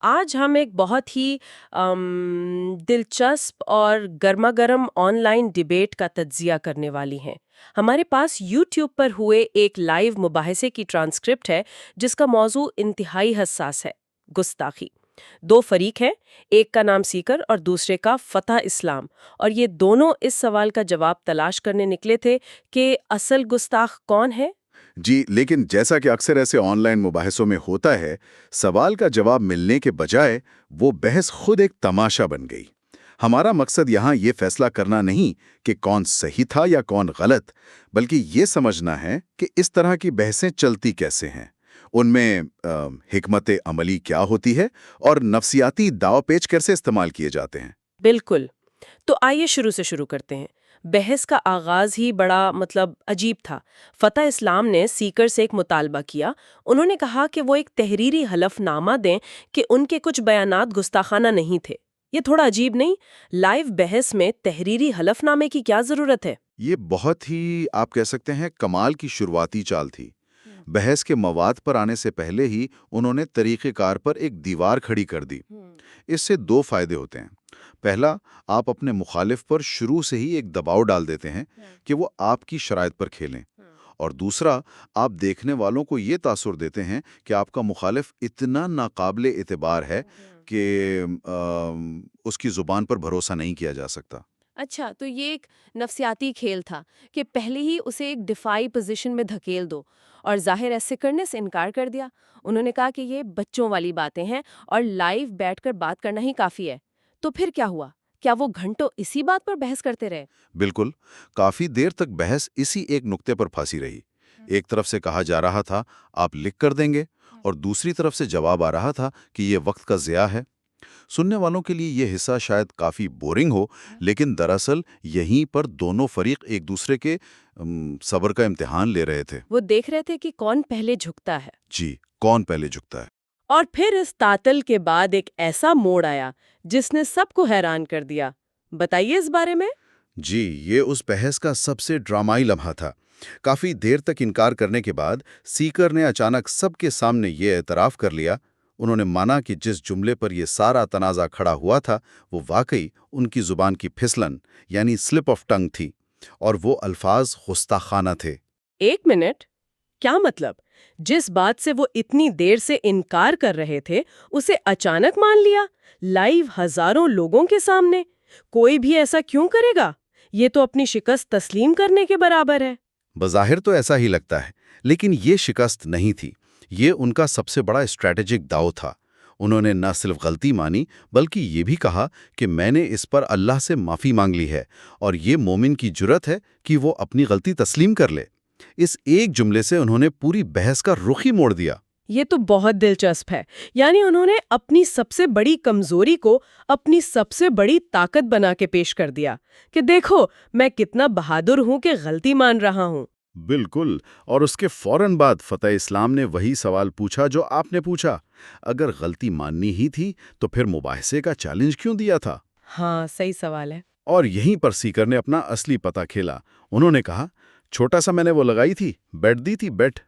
آج ہم ایک بہت ہی دلچسپ اور گرما گرم آن لائن ڈیبیٹ کا تجزیہ کرنے والی ہیں۔ ہمارے پاس یوٹیوب پر ہوئے ایک لائیو مباحثے کی ٹرانسکرپٹ ہے جس کا موضوع انتہائی حساس ہے: گستاخی۔ دو فریق ہیں، ایک کا نام سیکر اور دوسرے کا فتح اسلام، اور یہ دونوں اس سوال کا جواب تلاش کرنے نکلے تھے کہ اصل گستاخ کون ہے؟ جی، لیکن جیسا کہ اکثر ایسے آن لائن مباحثوں میں ہوتا ہے، سوال کا جواب ملنے کے بجائے وہ بحث خود ایک تماشا بن گئی۔ ہمارا مقصد یہاں یہ فیصلہ کرنا نہیں کہ کون صحیح تھا یا کون غلط، بلکہ یہ سمجھنا ہے کہ اس طرح کی بحثیں چلتی کیسے ہیں، ان میں حکمت عملی کیا ہوتی ہے اور نفسیاتی داو پیچ کیسے استعمال کیے جاتے ہیں۔ بالکل۔ تو آئیے شروع کرتے ہیں۔ بحث کا آغاز ہی بڑا عجیب تھا۔ فتح اسلام نے سیکر سے ایک مطالبہ کیا۔ انہوں نے کہا کہ وہ ایک تحریری حلف نامہ دیں کہ ان کے کچھ بیانات گستاخانہ نہیں تھے۔ یہ تھوڑا عجیب نہیں؟ لائیو بحث میں تحریری حلف نامے کی کیا ضرورت ہے؟ یہ بہت ہی آپ کہہ سکتے ہیں کمال کی شروعاتی چال تھی۔ بحث کے مواد پر آنے سے پہلے ہی انہوں نے طریقہ کار پر ایک دیوار کھڑی کر دی۔ اس سے دو فائدے ہوتے ہیں۔ پہلا، آپ اپنے مخالف پر شروع سے ہی ایک دباؤ ڈال دیتے ہیں کہ وہ آپ کی شرائط پر کھیلیں، اور دوسرا، آپ دیکھنے والوں کو یہ تاثر دیتے ہیں کہ آپ کا مخالف اتنا ناقابل اعتبار ہے کہ اس کی زبان پر بھروسہ نہیں کیا جا سکتا۔ اچھا، تو یہ ایک نفسیاتی کھیل تھا کہ پہلے ہی اسے ایک دفاعی پوزیشن میں دھکیل دو، اور ظاہر ایسے کرنے سے انکار کر دیا۔ انہوں نے کہا کہ یہ بچوں والی باتیں ہیں اور لائیو بیٹھ کر بات کرنا ہی کافی ہے۔ تو پھر کیا ہوا؟ کیا وہ گھنٹوں اسی بات پر بحث کرتے رہے؟ بالکل، کافی دیر تک بحث اسی ایک نقطے پر پھنسی رہی۔ ایک طرف سے کہا جا رہا تھا آپ لکھ کر دیں گے، اور دوسری طرف سے جواب آ رہا تھا کہ یہ وقت کا ضیاع ہے۔ سننے والوں کے لیے یہ حصہ شاید کافی بورنگ ہو، لیکن دراصل یہیں پر دونوں فریق ایک دوسرے کے صبر کا امتحان لے رہے تھے۔ وہ دیکھ رہے تھے کہ کون پہلے جھکتا ہے۔ جی، کون پہلے جھکتا ہے۔ اور پھر اس تعطل کے بعد ایک ایسا موڑ آیا جس نے سب کو حیران کر دیا۔ بتائیے اس بارے میں۔ جی، یہ اس بحث کا سب سے ڈرامائی لمحہ تھا۔ کافی دیر تک انکار کرنے کے بعد سیکر نے اچانک سب کے سامنے یہ اعتراف کر لیا۔ انہوں نے مانا کہ جس جملے پر یہ سارا تنازع کھڑا ہوا تھا وہ واقعی ان کی زبان کی پھسلن یعنی سلپ آف ٹنگ تھی، اور وہ الفاظ گستاخانہ تھے۔ ایک منٹ، کیا مطلب؟ جس بات سے وہ اتنی دیر سے انکار کر رہے تھے اسے اچانک مان لیا، لائیو ہزاروں لوگوں کے سامنے؟ کوئی بھی ایسا کیوں کرے گا؟ یہ تو اپنی شکست تسلیم کرنے کے برابر ہے۔ بظاہر تو ایسا ہی لگتا ہے، لیکن یہ شکست نہیں تھی، یہ ان کا سب سے بڑا اسٹریٹجک داؤ تھا۔ انہوں نے نہ صرف غلطی مانی بلکہ یہ بھی کہا کہ میں نے اس پر اللہ سے معافی مانگ لی ہے، اور یہ مومن کی جرأت ہے کہ وہ اپنی غلطی تسلیم کر لے۔ اس ایک جملے سے انہوں نے پوری بحث کا رخ ہی موڑ دیا۔ یہ تو بہت دلچسپ ہے۔ یعنی انہوں نے اپنی سب سے بڑی کمزوری کو اپنی سب سے بڑی طاقت بنا کے پیش کر دیا کہ دیکھو میں کتنا بہادر ہوں کہ غلطی مان رہا ہوں۔ بالکل، اور اس کے فوراً بعد فتح اسلام نے وہی سوال پوچھا جو آپ نے پوچھا، اگر غلطی ماننی ہی تھی تو پھر مباحثے کا چیلنج کیوں دیا تھا؟ ہاں، صحیح سوال ہے۔ اور یہیں پر سیکر نے اپنا اصلی پتہ کھیلا۔ انہوں نے کہا، چھوٹا سا میں نے وہ لگائی تھی، بیٹ دی تھی، بیٹ۔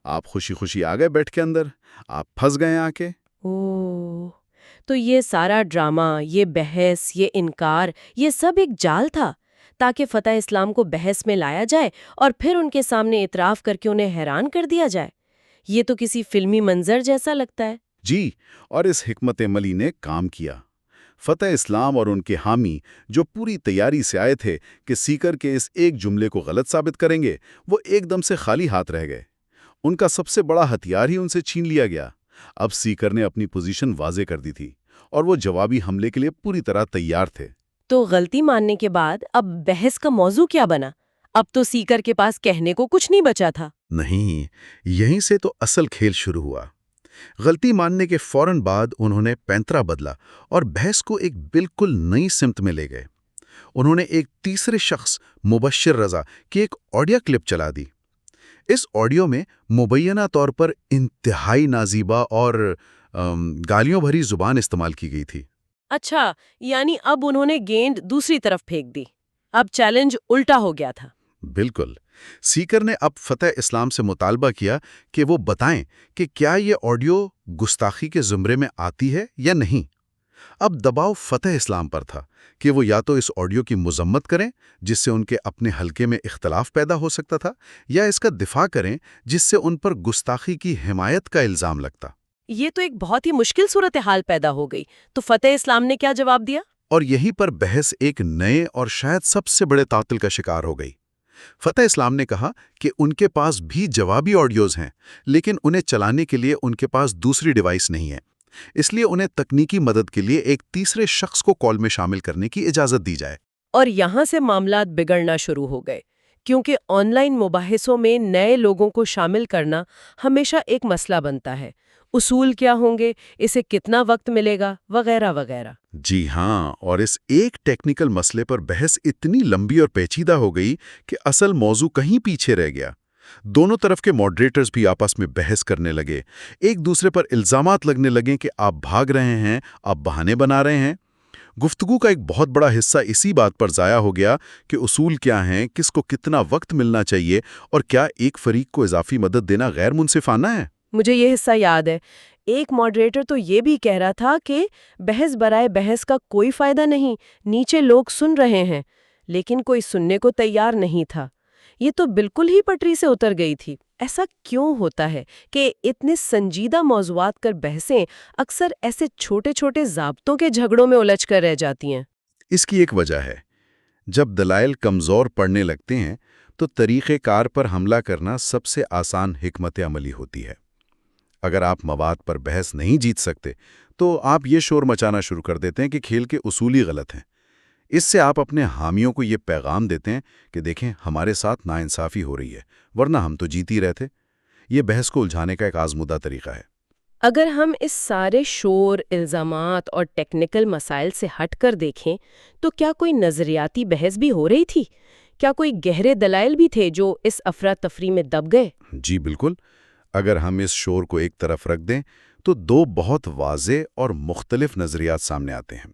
آپ خوشی خوشی آ گئے بیٹ کے اندر، آپ پھنس گئے آ کے۔ اوہ، تو یہ سارا ڈرامہ، یہ بحث، یہ انکار، یہ سب ایک جال تھا تاکہ فتح اسلام کو بحث میں لایا جائے اور پھر ان کے سامنے اعتراف کر کے انہیں حیران کر دیا جائے۔ یہ تو کسی فلمی منظر جیسا لگتا ہے۔ جی، اور اس حکمت عملی نے کام کیا۔ فتح اسلام اور ان کے حامی جو پوری تیاری سے آئے تھے کہ سیکر کے اس ایک جملے کو غلط ثابت کریں گے، وہ ایک دم سے خالی ہاتھ رہ گئے۔ ان کا سب سے بڑا ہتھیار ہی ان سے چھین لیا گیا۔ اب سیکر نے اپنی پوزیشن واضح کر دی تھی، اور وہ جوابی حملے کے لیے پوری طرح تیار تھے۔ تو غلطی ماننے کے بعد اب بحث کا موضوع کیا بنا؟ اب تو سیکر کے پاس کہنے کو کچھ نہیں بچا تھا۔ نہیں، یہیں سے تو اصل کھیل شروع ہوا۔ غلطی ماننے کے فوراً بعد انہوں نے پینترا بدلا اور بحث کو ایک بالکل نئی سمت میں لے گئے۔ انہوں نے ایک تیسرے شخص مبشر رضا کی ایک آڈیو کلپ چلا دی۔ اس آڈیو میں مبینہ طور پر انتہائی نازیبا اور گالیوں بھری زبان استعمال کی گئی تھی۔ اچھا، یعنی اب انہوں نے گیند دوسری طرف پھینک دی۔ اب چیلنج الٹا ہو گیا تھا۔ بالکل، سیکر نے اب فتح اسلام سے مطالبہ کیا کہ وہ بتائیں کہ کیا یہ آڈیو گستاخی کے زمرے میں آتی ہے یا نہیں؟ اب دباؤ فتح اسلام پر تھا کہ وہ یا تو اس آڈیو کی مذمت کریں جس سے ان کے اپنے حلقے میں اختلاف پیدا ہو سکتا تھا، یا اس کا دفاع کریں جس سے ان پر گستاخی کی حمایت کا الزام لگتا۔ یہ تو ایک بہت ہی مشکل صورتحال پیدا ہو گئی۔ تو فتح اسلام نے کیا جواب دیا؟ اور یہیں پر بحث ایک نئے اور شاید سب سے بڑے تعطل کا شکار ہو گئی۔ فتح اسلام نے کہا کہ ان کے پاس بھی جوابی آڈیوز ہیں، لیکن انہیں چلانے کے لیے ان کے پاس دوسری ڈیوائس نہیں ہے، اس لیے انہیں تکنیکی مدد کے لیے ایک تیسرے شخص کو کال میں شامل کرنے کی اجازت دی جائے۔ اور یہاں سے معاملات بگڑنا شروع ہو گئے، کیونکہ آن لائن مباحثوں میں نئے لوگوں کو شامل کرنا ہمیشہ ایک مسئلہ بنتا ہے۔ اصول کیا ہوں گے، اسے کتنا وقت ملے گا، وغیرہ وغیرہ۔ جی ہاں، اور اس ایک ٹیکنیکل مسئلے پر بحث اتنی لمبی اور پیچیدہ ہو گئی کہ اصل موضوع کہیں پیچھے رہ گیا۔ دونوں طرف کے ماڈریٹرز بھی آپس میں بحث کرنے لگے، ایک دوسرے پر الزامات لگنے لگے کہ آپ بھاگ رہے ہیں، آپ بہانے بنا رہے ہیں۔ گفتگو کا ایک بہت بڑا حصہ اسی بات پر ضائع ہو گیا کہ اصول کیا ہیں، کس کو کتنا وقت ملنا چاہیے، اور کیا ایک فریق کو اضافی مدد دینا غیر منصفانہ ہے۔ مجھے یہ حصہ یاد ہے، ایک ماڈریٹر تو یہ بھی کہہ رہا تھا کہ بحث برائے بحث کا کوئی فائدہ نہیں، نیچے لوگ سن رہے ہیں، لیکن کوئی سننے کو تیار نہیں تھا۔ یہ تو بالکل ہی پٹری سے اتر گئی تھی۔ ایسا کیوں ہوتا ہے کہ اتنے سنجیدہ موضوعات پر بحثیں اکثر ایسے چھوٹے چھوٹے ضابطوں کے جھگڑوں میں الجھ کر رہ جاتی ہیں؟ اس کی ایک وجہ ہے، جب دلائل کمزور پڑنے لگتے ہیں تو طریقہ کار پر حملہ کرنا سب سے آسان حکمت عملی ہوتی ہے۔ اگر آپ مواد پر بحث نہیں جیت سکتے تو آپ یہ شور مچانا شروع کر دیتے ہیں کہ کھیل کے اصول ہی غلط ہیں۔ اس سے آپ اپنے حامیوں کو یہ پیغام دیتے ہیں کہ دیکھیں ہمارے ساتھ ناانصافی ہو رہی ہے، ورنہ ہم تو جیت ہی رہے تھے۔ یہ بحث کو الجھانے کا ایک آزمودہ طریقہ ہے۔ اگر ہم اس سارے شور، الزامات اور ٹیکنیکل مسائل سے ہٹ کر دیکھیں تو کیا کوئی نظریاتی بحث بھی ہو رہی تھی؟ کیا کوئی گہرے دلائل بھی تھے جو اس افراتفری میں دب گئے؟ جی بالکل، اگر ہم اس شور کو ایک طرف رکھ دیں تو دو بہت واضح اور مختلف نظریات سامنے آتے ہیں۔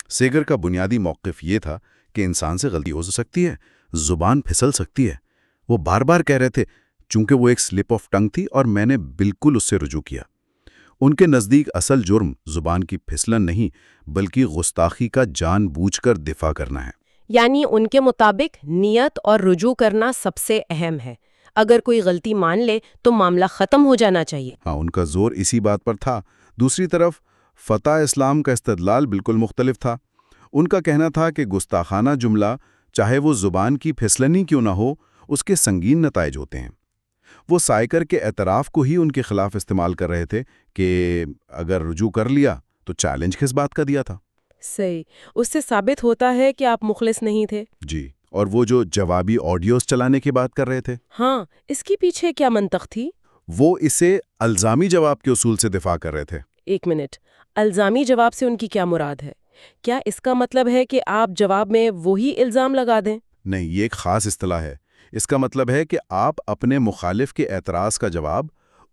سیگر کا بنیادی موقف یہ تھا کہ انسان سے غلطی ہو سکتی ہے، زبان پھسل سکتی ہے۔ وہ بار بار کہہ رہے تھے چونکہ وہ ایک سلپ آف ٹنگ تھی اور میں نے بالکل اس سے رجوع کیا۔ ان کے نزدیک اصل جرم زبان کی پھسلن نہیں بلکہ گستاخی کا جان بوجھ کر دفاع کرنا ہے۔ یعنی ان کے مطابق نیت اور رجوع کرنا سب سے اہم ہے۔ اگر کوئی غلطی مان لے تو معاملہ ختم ہو جانا چاہیے۔ ہاں، ان کا زور اسی بات پر تھا۔ دوسری طرف فتح اسلام کا استدلال بالکل مختلف تھا۔ ان کا کہنا تھا کہ گستاخانہ جملہ چاہے وہ زبان کی پھسلنی کیوں نہ ہو، اس کے سنگین نتائج ہوتے ہیں۔ وہ سائیکر کے اعتراف کو ہی ان کے خلاف استعمال کر رہے تھے کہ اگر رجوع کر لیا تو چیلنج کس بات کا دیا تھا۔ صحیح، اس سے ثابت ہوتا ہے کہ آپ مخلص نہیں تھے۔ جی، اور وہ جو جوابی آڈیوز چلانے کی بات کر رہے تھے، ہاں، اس کے پیچھے کیا منطق تھی؟ وہ اسے الزامی جواب کے اصول سے دفاع کر رہے تھے۔ ایک منٹ، الزامی جواب سے ان کی کیا مراد ہے؟ کیا اس کا مطلب ہے کہ آپ جواب میں وہی الزام لگا دیں؟ نہیں، یہ ایک خاص اصطلاح ہے۔ اس کا مطلب ہے کہ آپ اپنے مخالف کے اعتراض کا جواب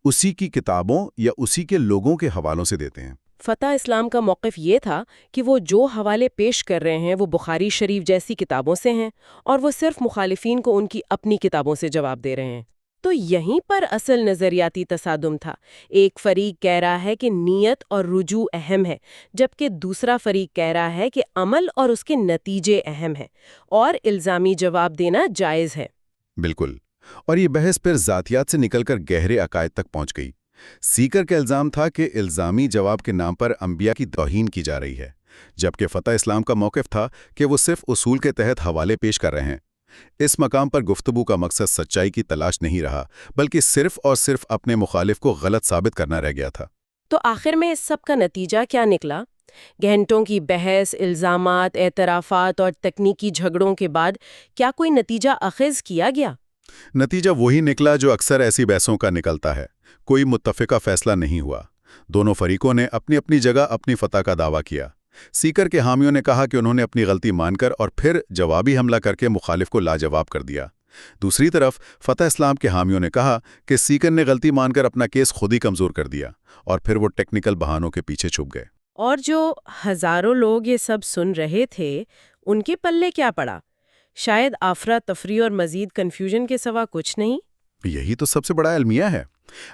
اسی کی کتابوں یا اسی کے لوگوں کے حوالوں سے دیتے ہیں۔ فتح اسلام کا موقف یہ تھا کہ وہ جو حوالے پیش کر رہے ہیں وہ بخاری شریف جیسی کتابوں سے ہیں، اور وہ صرف مخالفین کو ان کی اپنی کتابوں سے جواب دے رہے ہیں۔ تو یہیں پر اصل نظریاتی تصادم تھا۔ ایک فریق کہہ رہا ہے کہ نیت اور رجوع اہم ہے، جبکہ دوسرا فریق کہہ رہا ہے کہ عمل اور اس کے نتیجے اہم ہیں، اور الزامی جواب دینا جائز ہے۔ بالکل، اور یہ بحث پھر ذاتیات سے نکل کر گہرے عقائد تک پہنچ گئی۔ سیکر کا الزام تھا کہ الزامی جواب کے نام پر انبیاء کی توہین کی جا رہی ہے، جبکہ فتح اسلام کا موقف تھا کہ وہ صرف اصول کے تحت حوالے پیش کر رہے ہیں۔ اس مقام پر گفتگو کا مقصد سچائی کی تلاش نہیں رہا، بلکہ صرف اور صرف اپنے مخالف کو غلط ثابت کرنا رہ گیا تھا۔ تو آخر میں اس سب کا نتیجہ کیا نکلا؟ گھنٹوں کی بحث، الزامات، اعترافات اور تکنیکی جھگڑوں کے بعد کیا کوئی نتیجہ اخذ کیا گیا؟ نتیجہ وہی نکلا جو اکثر ایسی بحثوں کا نکلتا ہے۔ کوئی متفقہ فیصلہ نہیں ہوا۔ دونوں فریقوں نے اپنی اپنی جگہ اپنی فتح کا دعویٰ کیا۔ سیکر کے حامیوں نے کہا کہ انہوں نے اپنی غلطی مان کر اور پھر جوابی حملہ کر کے مخالف کو لاجواب کر دیا۔ دوسری طرف فتح اسلام کے حامیوں نے کہا کہ سیکر نے غلطی مان کر اپنا کیس خود ہی کمزور کر دیا، اور پھر وہ ٹیکنیکل بہانوں کے پیچھے چھپ گئے۔ اور جو ہزاروں لوگ یہ سب سن رہے تھے، ان کے پلے کیا پڑا؟ شاید افراتفری اور مزید کنفیوژن کے سوا کچھ نہیں۔ یہی تو سب سے بڑا المیہ ہے۔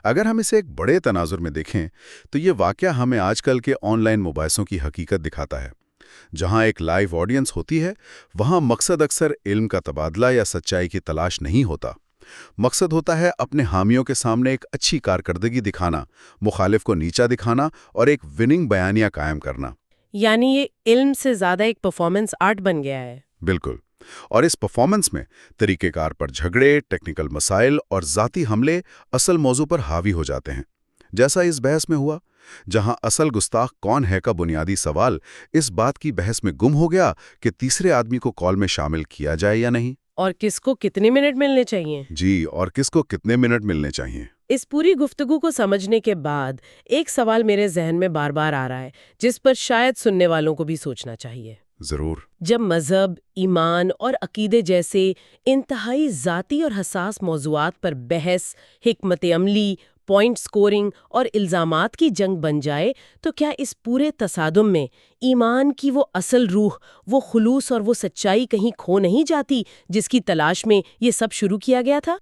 اگر ہم اسے ایک بڑے تناظر میں دیکھیں تو یہ واقعہ ہمیں آج کل کے آن لائن مباحثوں کی حقیقت دکھاتا ہے۔ جہاں ایک لائیو آڈینس ہوتی ہے، وہاں مقصد اکثر علم کا تبادلہ یا سچائی کی تلاش نہیں ہوتا۔ مقصد ہوتا ہے اپنے حامیوں کے سامنے ایک اچھی کارکردگی دکھانا، مخالف کو نیچا دکھانا اور ایک وننگ بیانیہ قائم کرنا۔ یعنی یہ علم سے زیادہ ایک پرفارمنس آرٹ بن گیا ہے۔ بالکل۔ اور اس پرفارمنس میں طریقہ کار پر جھگڑے، ٹیکنیکل مسائل اور ذاتی حملے اصل موضوع پر حاوی ہو جاتے ہیں، جیسا اس بحث میں ہوا، جہاں اصل گستاخ کون ہے کا بنیادی سوال اس بات کی بحث میں گم ہو گیا کہ تیسرے آدمی کو کال میں شامل کیا جائے یا نہیں۔ اور کس کو کتنے منٹ ملنے چاہیے؟ جی، اور کس کو کتنے منٹ ملنے چاہیے۔ اس پوری گفتگو کو سمجھنے کے بعد ایک سوال میرے ذہن میں بار بار آ رہا ہے، جس پر شاید سننے والوں کو بھی سوچنا چاہیے۔ ضرور۔ جب مذہب، ایمان اور عقیدے جیسے انتہائی ذاتی اور حساس موضوعات پر بحث، حکمت عملی، پوائنٹ سکورنگ اور الزامات کی جنگ بن جائے تو کیا اس پورے تصادم میں ایمان کی وہ اصل روح، وہ خلوص اور وہ سچائی کہیں کھو نہیں جاتی جس کی تلاش میں یہ سب شروع کیا گیا تھا؟